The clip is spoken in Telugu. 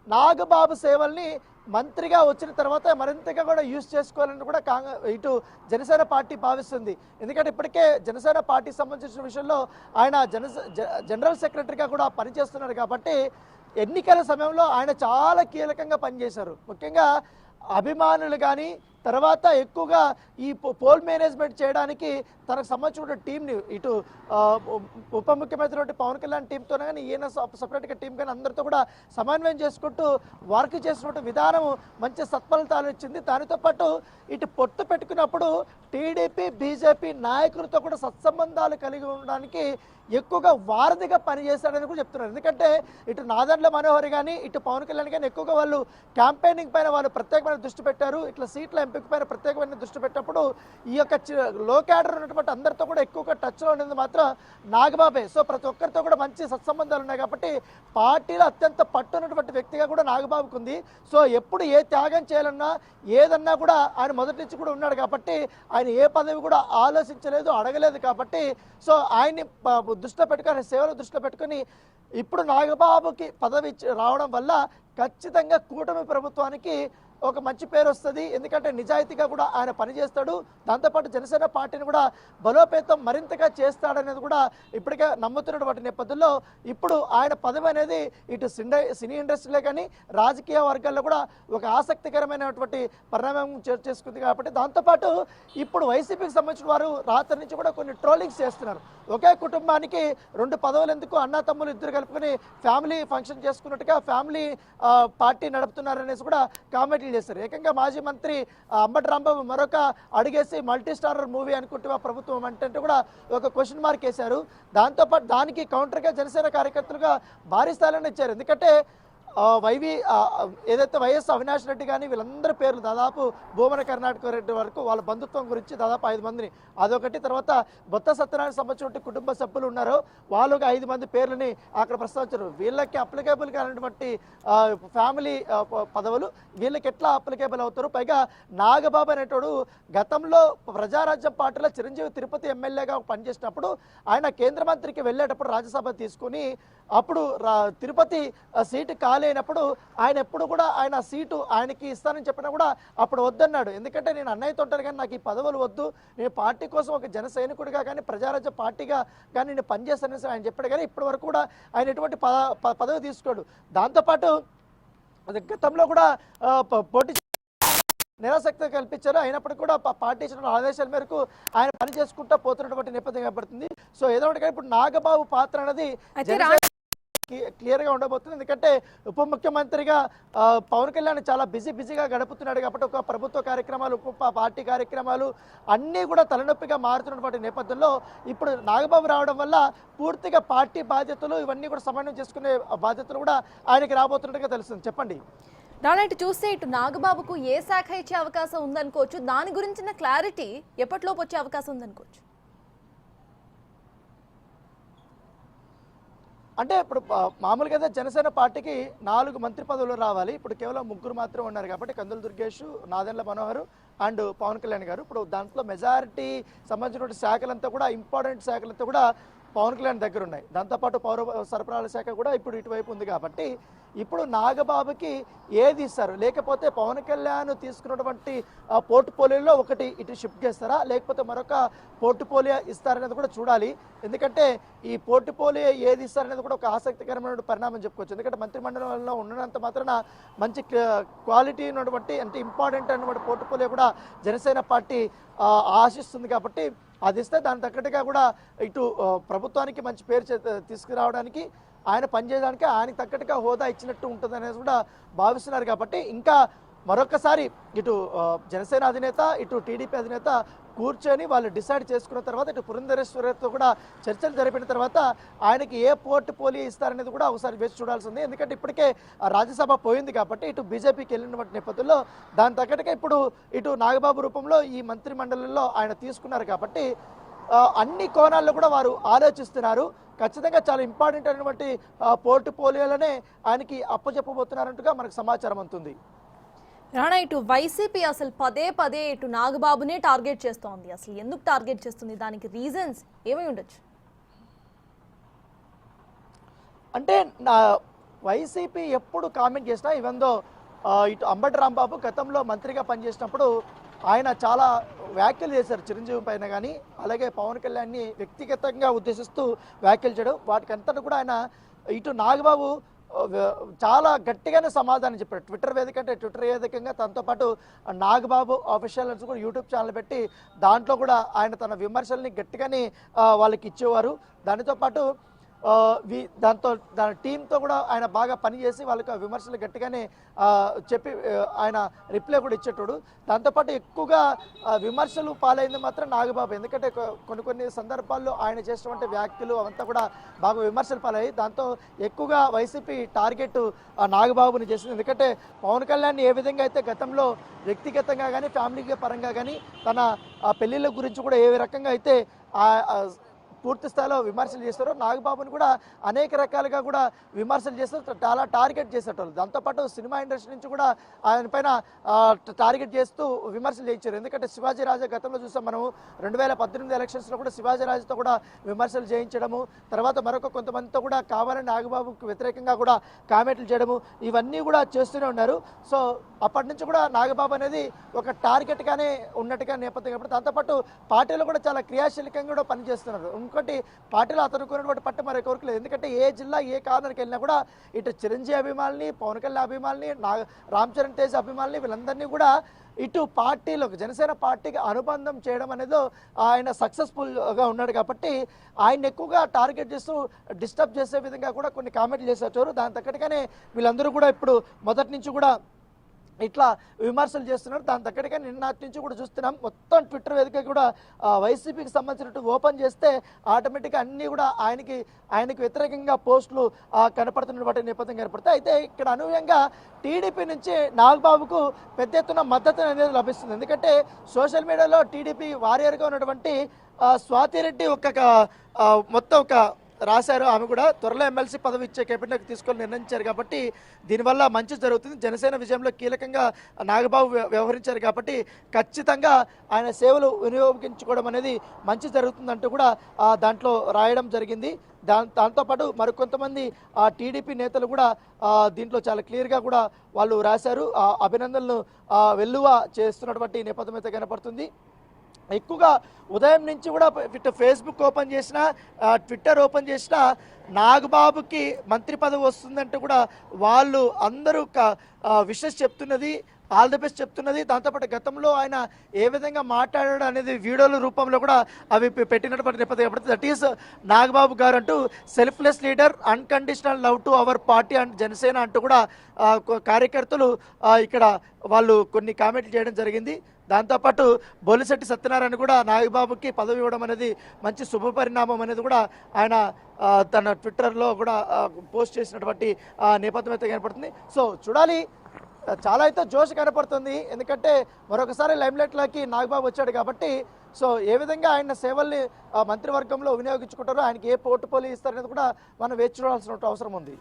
నాగబాబు సేవల్ని మంత్రిగా వచ్చిన తర్వాత మరింతగా కూడా యూజ్ చేసుకోవాలని కూడా ఇటు జనసేన పార్టీ భావిస్తుంది. ఎందుకంటే ఇప్పటికే జనసేన పార్టీకి సంబంధించిన విషయంలో ఆయన జనరల్ సెక్రటరీగా కూడా పనిచేస్తున్నారు కాబట్టి ఎన్నికల సమయంలో ఆయన చాలా కీలకంగా పనిచేశారు. ముఖ్యంగా అభిమానులు కానీ తర్వాత ఎక్కువగా ఈ పోల్ మేనేజ్మెంట్ చేయడానికి తనకు సంబంధించిన టీంని ఇటు ఉప ముఖ్యమంత్రి పవన్ కళ్యాణ్ టీంతోనే కానీ ఈయన సపరేట్గా టీం కానీ అందరితో కూడా సమన్వయం చేసుకుంటూ వర్క్ చేసినటువంటి విధానం మంచి సత్ఫలితాలు ఇచ్చింది. దానితో పాటు ఇటు పొత్తు పెట్టుకున్నప్పుడు టీడీపీ బీజేపీ నాయకులతో కూడా సత్సంబంధాలు కలిగి ఉండడానికి ఎక్కువగా వారధిగా పనిచేశాడని కూడా చెప్తున్నారు. ఎందుకంటే ఇటు నాదెండ్ల మనోహర్ కానీ ఇటు పవన్ కళ్యాణ్ కానీ ఎక్కువగా వాళ్ళు క్యాంపెయినింగ్ పైన వాళ్ళు ప్రత్యేకమైన దృష్టి పెట్టారు. ఇట్లా సీట్ల ఎంపిక పైన ప్రత్యేకమైన దృష్టి పెట్టినప్పుడు ఈ యొక్క లో క్యాడర్ ఉన్నటువంటి అందరితో కూడా ఎక్కువగా టచ్లో ఉండేది మాత్రం నాగబాబే. సో ప్రతి ఒక్కరితో కూడా మంచి సత్సంబంధాలు ఉన్నాయి కాబట్టి పార్టీలో అత్యంత పట్టున్నటువంటి వ్యక్తిగా కూడా నాగబాబుకు ఉంది. సో ఎప్పుడు ఏ త్యాగం చేయాలన్నా ఏదన్నా కూడా ఆయన మొదటి నుంచి కూడా ఉన్నాడు కాబట్టి ఆయన ఏ పదవి కూడా ఆలోచించలేదు, అడగలేదు కాబట్టి సో ఆయన్ని దృష్టిలో పెట్టుకొని సేవలు దృష్టిలో పెట్టుకొని ఇప్పుడు నాగబాబుకి పదవి రావడం వల్ల ఖచ్చితంగా కూటమి ప్రభుత్వానికి ఒక మంచి పేరు వస్తుంది. ఎందుకంటే నిజాయితీగా కూడా ఆయన పనిచేస్తాడు. దాంతోపాటు జనసేన పార్టీని కూడా బలోపేతం మరింతగా చేస్తాడనేది కూడా ఇప్పటికే నమ్ముతున్నటువంటి నేపథ్యంలో ఇప్పుడు ఆయన పదవి అనేది ఇటు సినీ ఇండస్ట్రీలో కానీ రాజకీయ వర్గాల్లో కూడా ఒక ఆసక్తికరమైనటువంటి పరిణామం చేసుకుంది. కాబట్టి దాంతోపాటు ఇప్పుడు వైసీపీకి సంబంధించిన వారు రాత్రి నుంచి కూడా కొన్ని ట్రోలింగ్స్ చేస్తున్నారు. ఒకే కుటుంబానికి 2 పదవులు ఎందుకు, అన్నా తమ్ములు ఇద్దరు కలుపుకొని ఫ్యామిలీ ఫంక్షన్ చేసుకున్నట్టుగా ఫ్యామిలీ పార్టీ నడుపుతున్నారనేసి కూడా కామెంట్లు చేశారు. ఏకంగా మాజీ మంత్రి అంబటి రాంబాబు మరొక అడిగేసి మల్టీ స్టారర్ మూవీ అనుకుంటే ప్రభుత్వం అంటే కూడా ఒక క్వశ్చన్ మార్క్ వేశారు. దాంతోపాటు దానికి కౌంటర్గా జనసేన కార్యకర్తలుగా భారీ స్థాయిలో ఇచ్చారు. ఎందుకంటే ఏదైతే వైఎస్ అవినాష్ రెడ్డి కానీ వీళ్ళందరి పేర్లు దాదాపు భూమన కర్ణాటక రెడ్డి వరకు వాళ్ళ బంధుత్వం గురించి దాదాపు 5 మందిని అదొకటి, తర్వాత బొత్త సత్యనారాయణ సంబంధించిన కుటుంబ సభ్యులు ఉన్నారో వాళ్ళకి 5 మంది పేర్లని అక్కడ ప్రస్తావించారు. వీళ్ళకి అప్లికేబుల్ కానటువంటి ఫ్యామిలీ పదవులు వీళ్ళకి ఎట్లా అప్లికేబుల్ అవుతారు? పైగా నాగబాబు అనేటోడు గతంలో ప్రజారాజ్యం పార్టీలో చిరంజీవి తిరుపతి ఎమ్మెల్యేగా పనిచేసినప్పుడు ఆయన కేంద్ర మంత్రికి వెళ్ళేటప్పుడు రాజ్యసభ తీసుకుని అప్పుడు తిరుపతి సీటు ఖాళీ ఆయన ఎప్పుడు కూడా ఆయన సీటు ఆయనకి ఇస్తానని చెప్పినా కూడా అప్పుడు వద్దన్నాడు. ఎందుకంటే నేను అన్నయ్యతో ఉంటాను కానీ నాకు ఈ పదవులు వద్దు, నేను పార్టీ కోసం ఒక జన సైనికుడిగా కానీ ప్రజారాజ్య పార్టీగా కానీ నేను పనిచేస్తానని ఆయన చెప్పాడు. కానీ ఇప్పటి వరకు కూడా ఆయన ఎటువంటి పదవి తీసుకోడు. దాంతోపాటు గతంలో కూడా పోటీ నిరాసక్తి కల్పించారు. అయినప్పటికీ కూడా పార్టీ ఇచ్చిన ఆదేశాల మేరకు ఆయన పని చేసుకుంటూ పోతున్నటువంటి నేపథ్యం ఏర్పడుతుంది. సో ఏదో ఒకటి ఇప్పుడు నాగబాబు పాత్ర అనేది క్లియర్ గా ఉండబోతుంది. ఎందుకంటే ఉప ముఖ్యమంత్రిగా పవన్ కళ్యాణ్ చాలా బిజీగా గడుపుతున్నాడు కాబట్టి ఒక ప్రభుత్వ కార్యక్రమాలు పార్టీ కార్యక్రమాలు అన్నీ కూడా తలనొప్పిగా మారుతున్నటువంటి నేపథ్యంలో ఇప్పుడు నాగబాబు రావడం వల్ల పూర్తిగా పార్టీ బాధ్యతలు ఇవన్నీ కూడా సమన్వయం చేసుకునే బాధ్యతలు కూడా ఆయనకి రాబోతున్నట్టుగా తెలుస్తుంది. చెప్పండి. రానట్టు చూస్తే ఇటు నాగబాబుకు ఏ శాఖ ఇచ్చే అవకాశం ఉందనుకోవచ్చు, దాని గురించిన క్లారిటీ ఎప్పటిలోపు వచ్చే అవకాశం ఉందనుకోవచ్చు? అంటే ఇప్పుడు మామూలుగా అయితే జనసేన పార్టీకి 4 మంత్రి పదవులు రావాలి. ఇప్పుడు కేవలం 3 మాత్రం ఉన్నారు కాబట్టి కందుల దుర్గేష్, నాదెండ్ల మనోహర్ అండ్ పవన్ కళ్యాణ్ గారు. ఇప్పుడు దాంట్లో మెజారిటీ సంబంధించిన శాఖలంతా కూడా ఇంపార్టెంట్ శాఖలంతా కూడా పవన్ కళ్యాణ్ దగ్గర ఉన్నాయి. దాంతోపాటు పౌర సరఫరాల శాఖ కూడా ఇప్పుడు ఇటువైపు ఉంది కాబట్టి ఇప్పుడు నాగబాబుకి ఏది ఇస్తారు, లేకపోతే పవన్ కళ్యాణ్ తీసుకున్నటువంటి పోర్ట్ఫోలియోలో ఒకటి ఇటు షిఫ్ట్ చేస్తారా, లేకపోతే మరొక పోర్ట్ఫోలియో ఇస్తారనేది కూడా చూడాలి. ఎందుకంటే ఈ పోర్ట్ఫోలియో ఏది ఇస్తారనేది కూడా ఒక ఆసక్తికరమైన పరిణామం చెప్పుకోవచ్చు. ఎందుకంటే మంత్రిమండలంలో ఉన్నంత మాత్రాన మంచి క్వాలిటీ ఉన్నటువంటి అంటే ఇంపార్టెంట్ అన్నటువంటి పోర్ట్ఫోలియో కూడా జనసేన పార్టీ ఆశిస్తుంది కాబట్టి అది ఇస్తే దాని తగ్గట్టుగా కూడా ఇటు ప్రభుత్వానికి మంచి పేరు తీసుకురావడానికి ఆయన పనిచేయడానికి ఆయనకు తగ్గట్టుగా హోదా ఇచ్చినట్టు ఉంటుంది అనేది కూడా భావిస్తున్నారు. కాబట్టి ఇంకా మరొకసారి ఇటు జనసేన అధినేత ఇటు టీడీపీ అధినేత కూర్చొని వాళ్ళు డిసైడ్ చేసుకున్న తర్వాత ఇటు పురంధరేశ్వరితో కూడా చర్చలు జరిపిన తర్వాత ఆయనకి ఏ పోర్ట్ఫోలియో ఇస్తారనేది కూడా ఒకసారి వేసి చూడాల్సి ఉంది. ఎందుకంటే ఇప్పటికే రాజ్యసభ పోయింది కాబట్టి ఇటు బీజేపీకి వెళ్ళినటువంటి నేపథ్యంలో దాని తగ్గట్టుగా ఇప్పుడు ఇటు నాగబాబు రూపంలో ఈ మంత్రి మండలిలో ఆయన తీసుకున్నారు కాబట్టి అన్ని కోణాల్లో కూడా వారు ఆలోచిస్తున్నారు. ఖచ్చితంగా చాలా ఇంపార్టెంట్ అయినటువంటి పోర్ట్ఫోలియోలోనే ఆయనకి అప్పచెప్పబోతున్నారంటగా మనకు సమాచారం అందుతుంది. రాణా, ఇటు వైసీపీ అసలు పదే ఇటు నాగబాబునే టార్గెట్ చేస్తోంది. అసలు ఎందుకు టార్గెట్ చేస్తుంది? దానికి రీజన్స్ ఏమై ఉండొచ్చు? అంటే వైసీపీ ఎప్పుడు కామెంట్ చేసినా ఇవందో ఇటు అంబటి రాంబాబు గతంలో మంత్రిగా పనిచేసినప్పుడు ఆయన చాలా వ్యాఖ్యలు చేశారు చిరంజీవి పైన కానీ, అలాగే పవన్ కళ్యాణ్ని వ్యక్తిగతంగా ఉద్దేశిస్తూ వ్యాఖ్యలు చేయడం, వాటికంతా కూడా ఆయన ఇటు నాగబాబు చాలా గట్టిగానే సమాధానం చెప్పారు. ట్విట్టర్ వేదికంగా తనతో పాటు నాగబాబు అఫీషియల్ కూడా యూట్యూబ్ ఛానల్ పెట్టి దాంట్లో కూడా ఆయన తన విమర్శల్ని గట్టిగానే వాళ్ళకి ఇచ్చేవారు. దానితో పాటు దాని టీంతో కూడా ఆయన బాగా పనిచేసి వాళ్ళకి విమర్శలు గట్టిగానే చెప్పి ఆయన రిప్లై కూడా ఇచ్చేటోడు. దాంతోపాటు ఎక్కువగా విమర్శలు పాలైంది మాత్రం నాగబాబు. ఎందుకంటే కొన్ని సందర్భాల్లో ఆయన చేసినటువంటి వ్యాఖ్యలు అవంతా కూడా బాగా విమర్శలు పాలయ్యాయి. దాంతో ఎక్కువగా వైసీపీ టార్గెట్ నాగబాబుని చేసింది. ఎందుకంటే పవన్ కళ్యాణ్ ఏ విధంగా అయితే గతంలో వ్యక్తిగతంగా కానీ ఫ్యామిలీ పరంగా కానీ తన పెళ్లిళ్ళ గురించి కూడా ఏ రకంగా అయితే పూర్తి స్థాయిలో విమర్శలు చేస్తారు, నాగబాబుని కూడా అనేక రకాలుగా కూడా విమర్శలు చేస్తారు, చాలా టార్గెట్ చేసేటోళ్ళు. దాంతోపాటు సినిమా ఇండస్ట్రీ నుంచి కూడా ఆయన పైన టార్గెట్ చేస్తూ విమర్శలు చేయించారు. ఎందుకంటే శివాజీ రాజా గతంలో చూసాం మనం 2018 ఎలక్షన్స్లో కూడా శివాజీ రాజుతో కూడా విమర్శలు చేయించడము, తర్వాత మరొక కొంతమందితో కూడా కావాలని నాగబాబుకు వ్యతిరేకంగా కూడా కామెంట్లు చేయడము, ఇవన్నీ కూడా చేస్తూనే ఉన్నారు. సో అప్పటి నుంచి కూడా నాగబాబు అనేది ఒక టార్గెట్గానే ఉన్నట్టుగా నేపథ్యం. కాబట్టి దాంతోపాటు పార్టీలో కూడా చాలా క్రియాశీలకంగా కూడా పనిచేస్తున్నారు. ఇంకోటి పార్టీలో అతనుకున్నటువంటి పట్టు మరి ఎవరికి లేదు. ఎందుకంటే ఏ జిల్లా ఏ కార్నర్కి వెళ్ళినా కూడా ఇటు చిరంజీవి అభిమానుల్ని, పవన్ కళ్యాణ్ అభిమానుల్ని, రామ్ చరణ్ తేజ్ అభిమానుల్ని వీళ్ళందరినీ కూడా ఇటు పార్టీలోకి జనసేన పార్టీకి అనుబంధం చేయడం అనేది ఆయన సక్సెస్ఫుల్గా ఉన్నాడు. కాబట్టి ఆయన ఎక్కువగా టార్గెట్ చేస్తూ డిస్టర్బ్ చేసే విధంగా కూడా కొన్ని కామెంట్లు చేసేవారు. దాని తగ్గట్టుగానే వీళ్ళందరూ కూడా ఇప్పుడు మొదటి నుంచి కూడా ఇట్లా విమర్శలు చేస్తున్నారు. దాని దగ్గరగా నిన్నటి నుంచి కూడా చూస్తున్నాం. మొత్తం ట్విట్టర్ వేదిక కూడా వైసీపీకి సంబంధించినట్టు ఓపెన్ చేస్తే ఆటోమేటిక్గా అన్నీ కూడా ఆయనకి వ్యతిరేకంగా పోస్టులు కనపడుతున్నటువంటి నేపథ్యం కనపడతాయి. అయితే ఇక్కడ అనూహ్యంగా టీడీపీ నుంచి నాగబాబుకు పెద్ద ఎత్తున మద్దతు అనేది లభిస్తుంది. ఎందుకంటే సోషల్ మీడియాలో టీడీపీ వారియర్గా ఉన్నటువంటి స్వాతిరెడ్డి మొత్తం రాశారు. ఆమె కూడా త్వరలో ఎమ్మెల్సీ పదవి ఇచ్చే కేబినెట్కి తీసుకొని నిర్ణయించారు. కాబట్టి దీనివల్ల మంచి జరుగుతుంది. జనసేన విజయంలో కీలకంగా నాగబాబు వ్యవహరించారు కాబట్టి ఖచ్చితంగా ఆయన సేవలు వినియోగించుకోవడం అనేది మంచి జరుగుతుందంటూ కూడా దాంట్లో రాయడం జరిగింది. దాంతోపాటు మరికొంతమంది టీడీపీ నేతలు కూడా దీంట్లో చాలా క్లియర్గా కూడా వాళ్ళు రాశారు. అభినందనలు వెల్లువ చేస్తున్నటువంటి నేపథ్యం అయితే కనపడుతుంది. ఎక్కువగా ఉదయం నుంచి కూడా ఇటు ఫేస్బుక్ ఓపెన్ చేసిన, ట్విట్టర్ ఓపెన్ చేసిన నాగబాబుకి మంత్రి పదవి వస్తుందంటే కూడా వాళ్ళు అందరూ విషెస్ చెప్తున్నది, ఆల్ ది బెస్ట్ చెప్తున్నది. దాంతోపాటు గతంలో ఆయన ఏ విధంగా మాట్లాడాడు అనేది వీడియోల రూపంలో కూడా అవి పెట్టినటువంటి నేపథ్యం కాబట్టి దట్ ఈస్ నాగబాబు గారు అంటూ selfless leader, unconditional love to our party and Janasena అంటూ కూడా కార్యకర్తలు ఇక్కడ వాళ్ళు కొన్ని కామెంట్లు చేయడం జరిగింది. దాంతోపాటు బొలిశెట్టి సత్యనారాయణ కూడా నాగబాబుకి పదవి ఇవ్వడం అనేది మంచి శుభ పరిణామం అనేది కూడా ఆయన తన ట్విట్టర్లో కూడా పోస్ట్ చేసినటువంటి నేపథ్యం అయితే కనపడుతుంది. సో చూడాలి, చాలా అయితే జోష్ కనపడుతుంది. ఎందుకంటే మరొకసారి లైమ్లైట్లోకి నాగబాబు వచ్చాడు కాబట్టి సో ఏ విధంగా ఆయన సేవల్ని మంత్రివర్గంలో వినియోగించుకుంటారో, ఆయనకి ఏ పోర్టుపోలి ఇస్తారనేది కూడా మనం వేచి చూడాల్సిన అవసరం ఉంది.